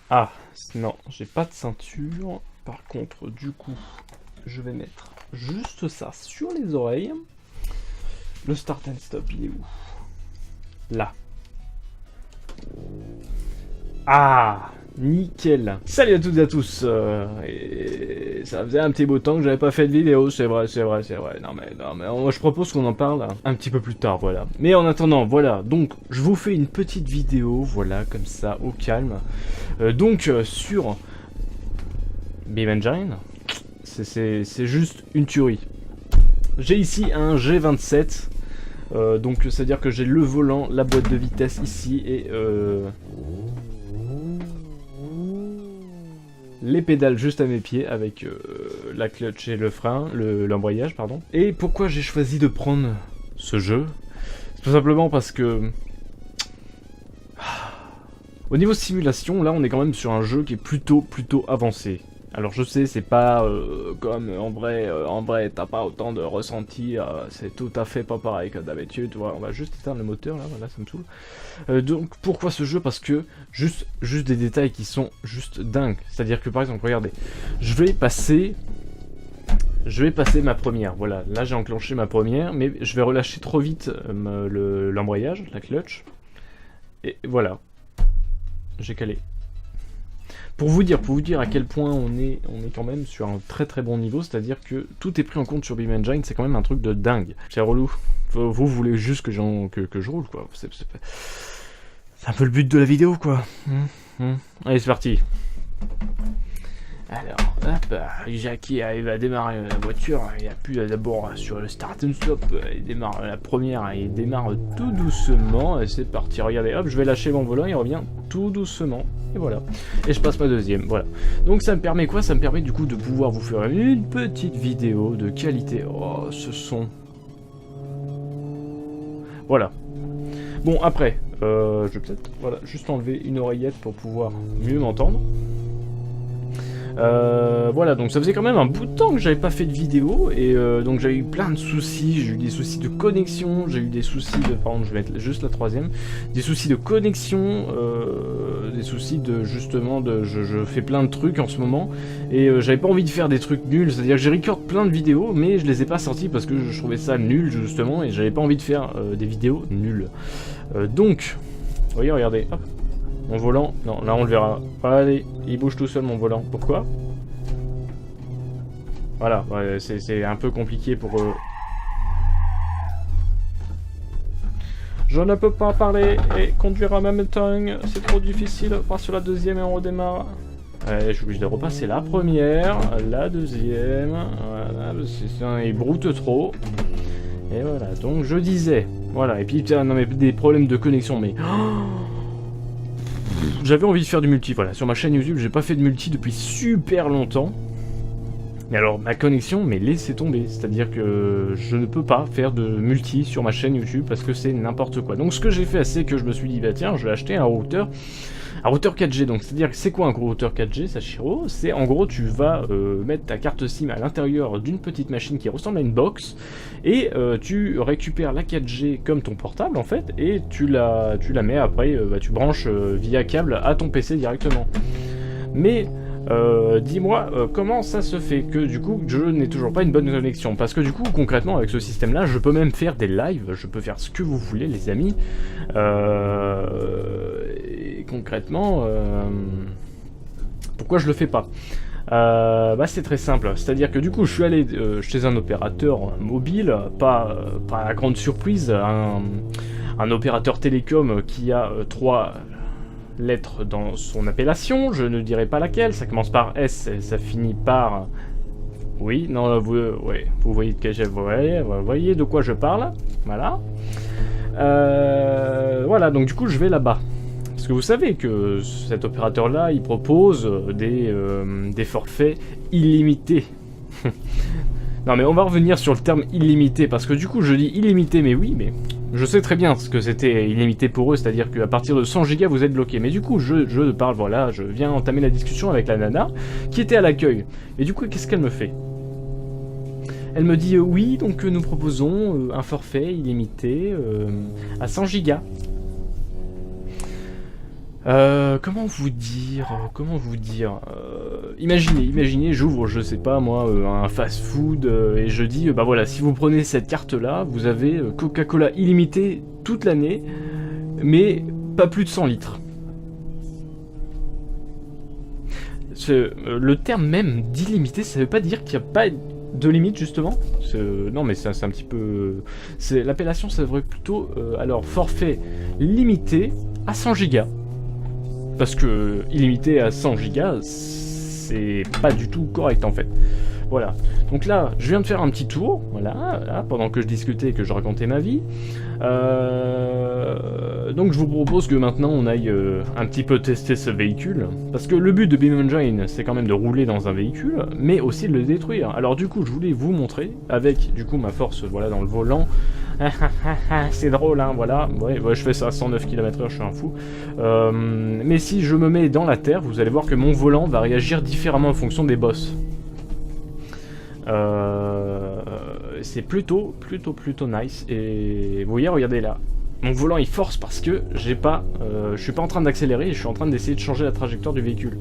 Ah, non, j'ai pas de ceinture. Par contre, du coup, je vais mettre juste ça sur les oreilles. Le start and stop, il est où? Là. Ah, nickel. Salut à toutes et à tous. Et ça faisait un petit bout de temps que j'avais pas fait de vidéo, c'est vrai. Non mais je propose qu'on en parle un petit peu plus tard, voilà. Mais en attendant, voilà. Donc, je vous fais une petite vidéo, voilà, comme ça, au calme. Sur Beam Engine, c'est juste une tuerie. J'ai ici un G27. Donc c'est-à-dire que j'ai le volant, la boîte de vitesse ici et les pédales juste à mes pieds avec la clutch et le frein, l'embrayage pardon. Et pourquoi j'ai choisi de prendre ce jeu? C'est tout simplement parce que au niveau simulation, là on est quand même sur un jeu qui est plutôt avancé. Alors je sais, c'est pas comme en vrai t'as pas autant de ressenti, c'est tout à fait pas pareil que d'habitude, tu vois, on va juste éteindre le moteur là, voilà, ça me saoule. Donc pourquoi ce jeu? Parce que juste des détails qui sont juste dingues, c'est-à-dire que par exemple, regardez, je vais passer ma première, voilà, là j'ai enclenché ma première, mais je vais relâcher trop vite l'embrayage, la clutch, et voilà, j'ai calé. Pour vous dire à quel point on est quand même sur un très bon niveau, c'est-à-dire que tout est pris en compte sur Beam Engine, c'est quand même un truc de dingue. C'est relou. Vous voulez juste que je roule, quoi. C'est un peu le but de la vidéo, quoi. Allez, c'est parti. Alors, hop, Jackie arrive à démarrer la voiture, il appuie d'abord sur le start and stop, il démarre la première, il démarre tout doucement, et c'est parti, regardez, hop, je vais lâcher mon volant, il revient tout doucement, et voilà, et je passe ma deuxième, voilà. Donc ça me permet quoi? Ça me permet du coup de pouvoir vous faire une petite vidéo de qualité. Oh, ce son. Voilà. Bon, après, je vais peut-être, voilà, juste enlever une oreillette pour pouvoir mieux m'entendre. Voilà, donc ça faisait quand même un bout de temps que j'avais pas fait de vidéo, et donc j'avais eu plein de soucis, j'ai eu des soucis de connexion, j'ai eu des soucis de, pardon, je vais mettre juste la troisième, des soucis de connexion, des soucis de, justement, je fais plein de trucs en ce moment, et j'avais pas envie de faire des trucs nuls, c'est-à-dire que j'ai record plein de vidéos, mais je les ai pas sorties parce que je trouvais ça nul, justement, et j'avais pas envie de faire des vidéos nulles. Donc, voyez, regardez, hop. Mon volant, non, là on le verra. Allez, il bouge tout seul mon volant. Pourquoi? Voilà, ouais, c'est un peu compliqué pour... Je ne peux pas parler et conduire en même temps. C'est trop difficile. On part sur la deuxième et on redémarre. Je suis obligé de repasser la première, la deuxième. Voilà, il broute trop. Et voilà, donc je disais. Voilà, et puis non mais des problèmes de connexion, mais... J'avais envie de faire du multi, voilà, sur ma chaîne YouTube, j'ai pas fait de multi depuis super longtemps. Et alors, ma connexion, mais laissez tomber, c'est-à-dire que je ne peux pas faire de multi sur ma chaîne YouTube parce que c'est n'importe quoi. Donc ce que j'ai fait, c'est que je me suis dit, bah tiens, je vais acheter un routeur 4G, donc c'est-à-dire que c'est quoi un gros routeur 4G, Sachiro? C'est en gros tu vas mettre ta carte SIM à l'intérieur d'une petite machine qui ressemble à une box et tu récupères la 4G comme ton portable en fait et tu la mets après, tu branches via câble à ton PC directement. Mais dis-moi comment ça se fait que du coup je n'ai toujours pas une bonne connexion, parce que du coup concrètement avec ce système là je peux même faire des lives, je peux faire ce que vous voulez les amis, et concrètement pourquoi je le fais pas? Bah c'est très simple, c'est-à-dire que du coup je suis allé chez un opérateur mobile, pas à grande surprise, un opérateur télécom qui a 3 lettres dans son appellation, je ne dirai pas laquelle, ça commence par S et ça finit par... Oui, non, vous voyez vous voyez de quoi je parle, voilà. Voilà, donc du coup je vais là-bas. Parce que vous savez que cet opérateur-là, il propose des forfaits illimités. Non mais on va revenir sur le terme illimité, parce que du coup je dis illimité, mais oui, mais je sais très bien ce que c'était illimité pour eux, c'est-à-dire qu'à partir de 100 Go vous êtes bloqué. Mais du coup je parle, voilà, je viens entamer la discussion avec la nana qui était à l'accueil. Et du coup qu'est-ce qu'elle me fait? Elle me dit oui, donc nous proposons un forfait illimité à 100 Go. Comment vous dire, imaginez, j'ouvre, je sais pas moi, un fast-food et je dis, bah voilà, si vous prenez cette carte-là, vous avez Coca-Cola illimité toute l'année, mais pas plus de 100 litres. Le terme même d'illimité, ça veut pas dire qu'il n'y a pas de limite justement. Non mais c'est un petit peu... L'appellation ça devrait plutôt... alors forfait limité à 100 gigas. Parce que illimité à 100 gigas, c'est pas du tout correct en fait. Voilà. Donc là, je viens de faire un petit tour, voilà, pendant que je discutais et que je racontais ma vie. Donc je vous propose que maintenant on aille un petit peu tester ce véhicule. Parce que le but de Beam Engine, c'est quand même de rouler dans un véhicule, mais aussi de le détruire. Alors du coup, je voulais vous montrer, avec du coup ma force voilà, dans le volant. C'est drôle, hein, voilà. Ouais, je fais ça à 109 km/h, je suis un fou. Mais si je me mets dans la terre, vous allez voir que mon volant va réagir différemment en fonction des boss. C'est plutôt nice. Et vous voyez, regardez là. Mon volant il force parce que je suis pas en train d'accélérer, je suis en train d'essayer de changer la trajectoire du véhicule.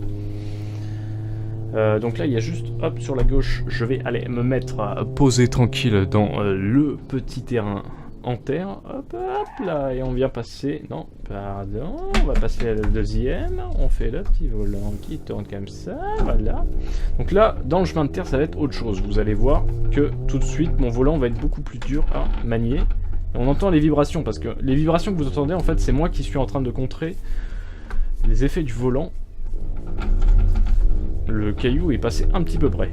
Donc là il y a juste, hop, sur la gauche, je vais aller me mettre posé tranquille dans le petit terrain en terre. Hop, hop là, et on vient passer, non, pardon, on va passer à la deuxième, on fait le petit volant qui tourne comme ça, voilà. Donc là, dans le chemin de terre, ça va être autre chose. Vous allez voir que tout de suite, mon volant va être beaucoup plus dur à manier. Et on entend les vibrations, parce que les vibrations que vous entendez, en fait, c'est moi qui suis en train de contrer les effets du volant. Le caillou est passé un petit peu près.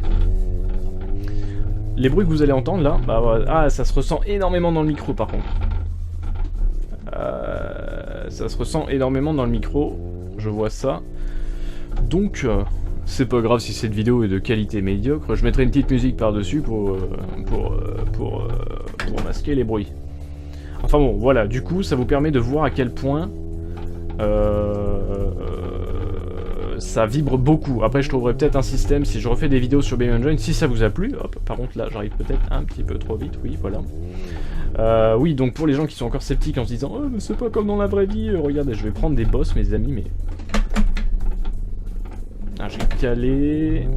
Les bruits que vous allez entendre là, bah, ça se ressent énormément dans le micro par contre. Ça se ressent énormément dans le micro, je vois ça. Donc, c'est pas grave si cette vidéo est de qualité médiocre, je mettrai une petite musique par-dessus pour masquer les bruits. Enfin bon, voilà, du coup, ça vous permet de voir à quel point ça vibre beaucoup. Après, je trouverai peut-être un système si je refais des vidéos sur Beam Engine, si ça vous a plu. Hop, par contre, là, j'arrive peut-être un petit peu trop vite. Oui, voilà. Oui, donc pour les gens qui sont encore sceptiques en se disant « Oh, mais c'est pas comme dans la vraie vie. Regardez, je vais prendre des boss, mes amis, mais... » Ah, j'ai calé...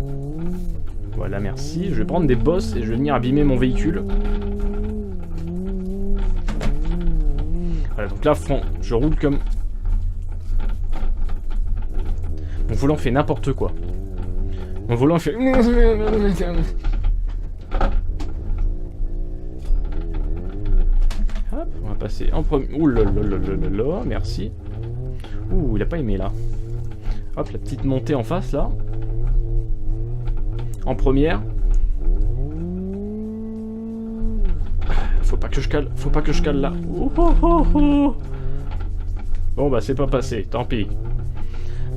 Voilà, merci. Je vais prendre des boss et je vais venir abîmer mon véhicule. Voilà, donc là, je roule comme... Mon volant fait n'importe quoi. Mon volant fait... Hop, on va passer en premier... Ouh là là là là là, merci. Ouh, il a pas aimé là. Hop, la petite montée en face là. En première. Faut pas que je cale là. Oh, oh, oh, oh. Bon bah c'est pas passé, tant pis.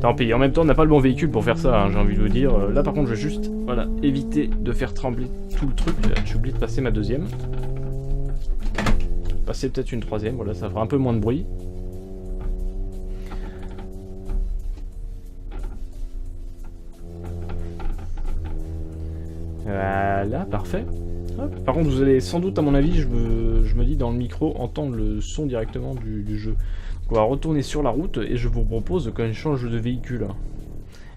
Tant pis, en même temps on n'a pas le bon véhicule pour faire ça, hein, j'ai envie de vous dire. Là par contre je vais juste, voilà, éviter de faire trembler tout le truc. J'ai oublié de passer ma deuxième. Passer peut-être une troisième, voilà, ça fera un peu moins de bruit. Voilà, parfait. Hop. Par contre vous allez sans doute, à mon avis, je me dis dans le micro, entendre le son directement du jeu. On va retourner sur la route et je vous propose qu'on change de véhicule.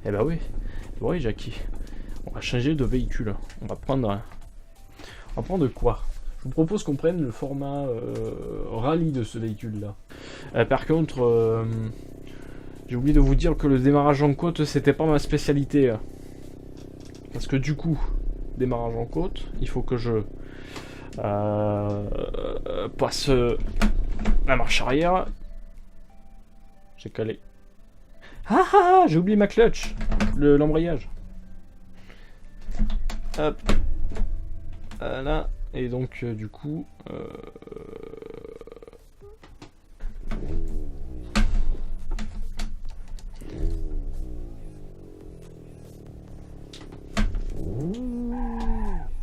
Eh bah oui, oui Jackie. On va changer de véhicule. On va prendre quoi? Je vous propose qu'on prenne le format rallye de ce véhicule là. Par contre, j'ai oublié de vous dire que le démarrage en côte c'était pas ma spécialité. Parce que du coup, démarrage en côte, il faut que je passe la marche arrière. J'ai calé. Ah ah ah, j'ai oublié ma clutch. L'embrayage. Hop. Voilà. Et donc, du coup...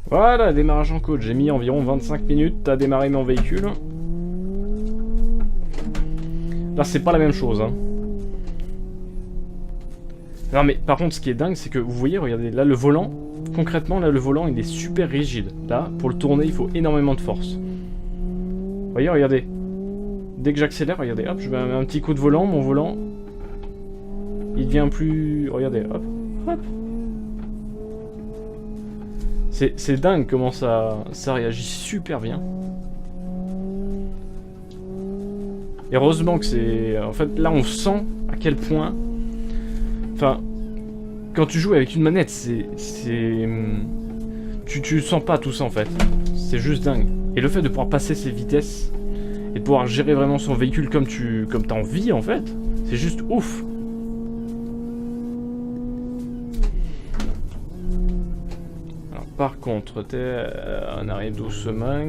Voilà, démarrage en côte. J'ai mis environ 25 minutes à démarrer mon véhicule. Là, c'est pas la même chose, hein. Non, mais par contre, ce qui est dingue, c'est que vous voyez, regardez, là, le volant, concrètement, là, le volant, il est super rigide. Là, pour le tourner, il faut énormément de force. Vous voyez, regardez. Dès que j'accélère, regardez, hop, je mets un petit coup de volant, mon volant, il devient plus... Regardez, hop, hop. C'est dingue comment ça réagit super bien. Et heureusement que c'est... En fait, là, on sent à quel point... Enfin, quand tu joues avec une manette, Tu sens pas tout ça, en fait. C'est juste dingue. Et le fait de pouvoir passer ses vitesses et de pouvoir gérer vraiment son véhicule comme t'as envie, en fait, c'est juste ouf. Alors, par contre, on arrive doucement.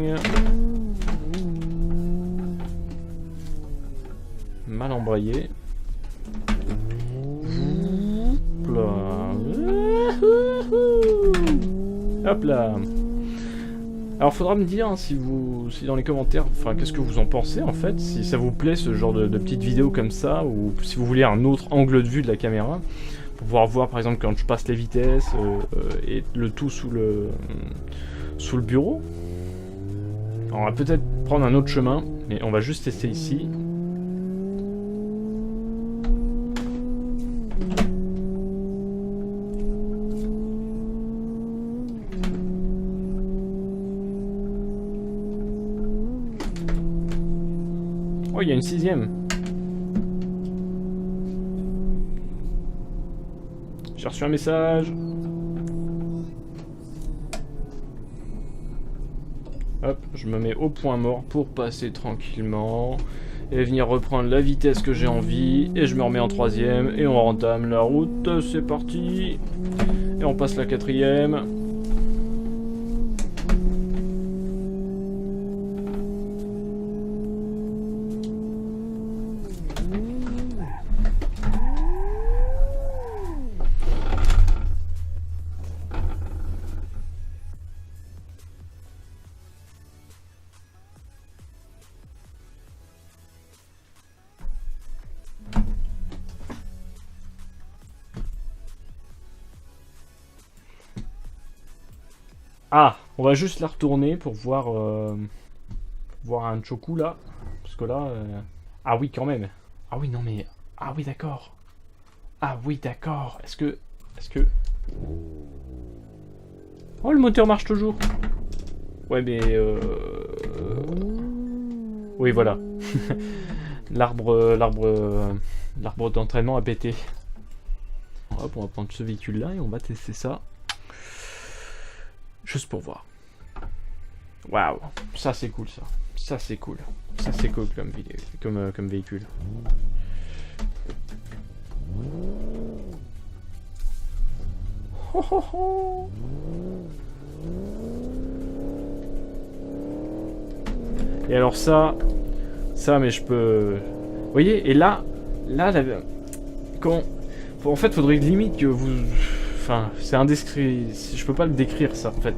Mal embrayé. Hop là. Hop là. Alors faudra me dire hein, si dans les commentaires, enfin qu'est-ce que vous en pensez en fait, si ça vous plaît ce genre de petites vidéos comme ça, ou si vous voulez un autre angle de vue de la caméra, pour pouvoir voir par exemple quand je passe les vitesses, et le tout sous le bureau. Alors, on va peut-être prendre un autre chemin, mais on va juste tester ici. Oh, il y a une 6ème. J'ai reçu un message. Hop, je me mets au point mort pour passer tranquillement et venir reprendre la vitesse que j'ai envie. Et je me remets en 3ème et on entame la route. C'est parti. Et on passe la 4ème. Ah, on va juste la retourner pour voir un Choku là. Parce que là... Ah oui, quand même. Ah oui, non mais... Ah oui, d'accord. Ah oui, d'accord. Est-ce que... Oh, le moteur marche toujours. Ouais, mais... Oui, voilà. L'arbre d'entraînement a pété. Hop, on va prendre ce véhicule-là et on va tester ça. Juste pour voir. Waouh, ça c'est cool ça. Ça c'est cool. Ça c'est cool comme véhicule. Ho, ho, ho. Et alors ça mais je peux... Vous voyez, et là, quand... En fait, faudrait limite que vous... Enfin, c'est indescrit, je peux pas le décrire ça en fait,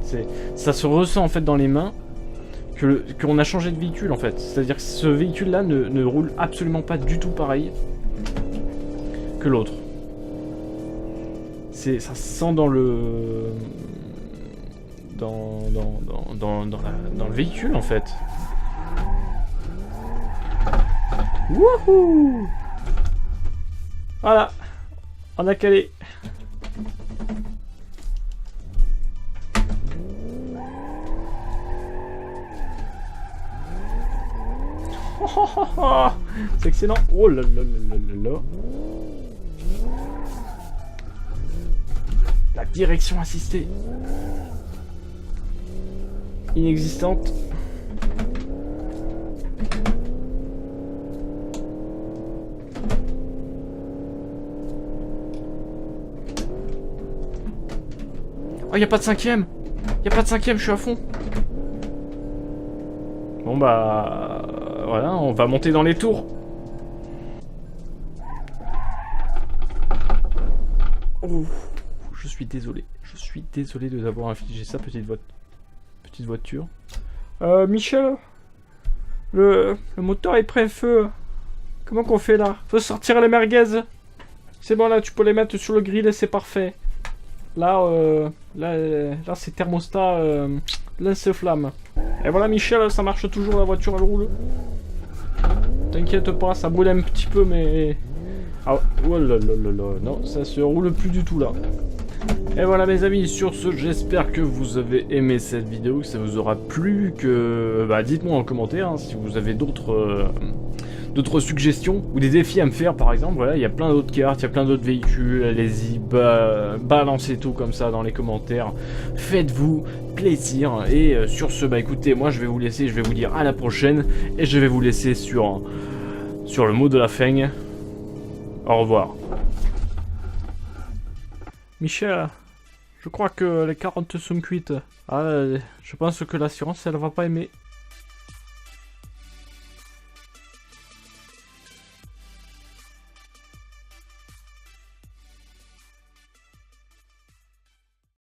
ça se ressent en fait dans les mains qu'on a changé de véhicule en fait, c'est-à-dire que ce véhicule là ne roule absolument pas du tout pareil que l'autre. Ça se sent dans le dans le véhicule en fait. Wouhou! Voilà, on a calé. C'est excellent. Oh là là là là là. La direction assistée. Inexistante. Oh, y a pas de 5ème. Y a pas de 5ème, je suis à fond. Bon bah... Voilà, on va monter dans les tours. Oh, je suis désolé. Je suis désolé de vous avoir infligé ça, petite voiture. Michel, le moteur est prêt feu. Comment qu'on fait là? Faut sortir les merguez. C'est bon là, tu peux les mettre sur le grill et c'est parfait. Là, là c'est thermostat lance-flamme. Et voilà Michel, ça marche toujours, la voiture elle roule. T'inquiète pas, ça boule un petit peu mais Ah, oh là là là là, non, ça se roule plus du tout là. Et voilà mes amis, sur ce, j'espère que vous avez aimé cette vidéo, que ça vous aura plu, que... Bah dites-moi en commentaire hein, si vous avez d'autres suggestions, ou des défis à me faire par exemple, voilà, il y a plein d'autres cartes, il y a plein d'autres véhicules, allez-y, balancez tout comme ça dans les commentaires, faites-vous plaisir, et sur ce, bah écoutez, moi je vais vous laisser, je vais vous dire à la prochaine, et je vais vous laisser sur le mot de la fin, au revoir. Michel, je crois que les carottes sont cuites. Ah, je pense que l'assurance, elle va pas aimer.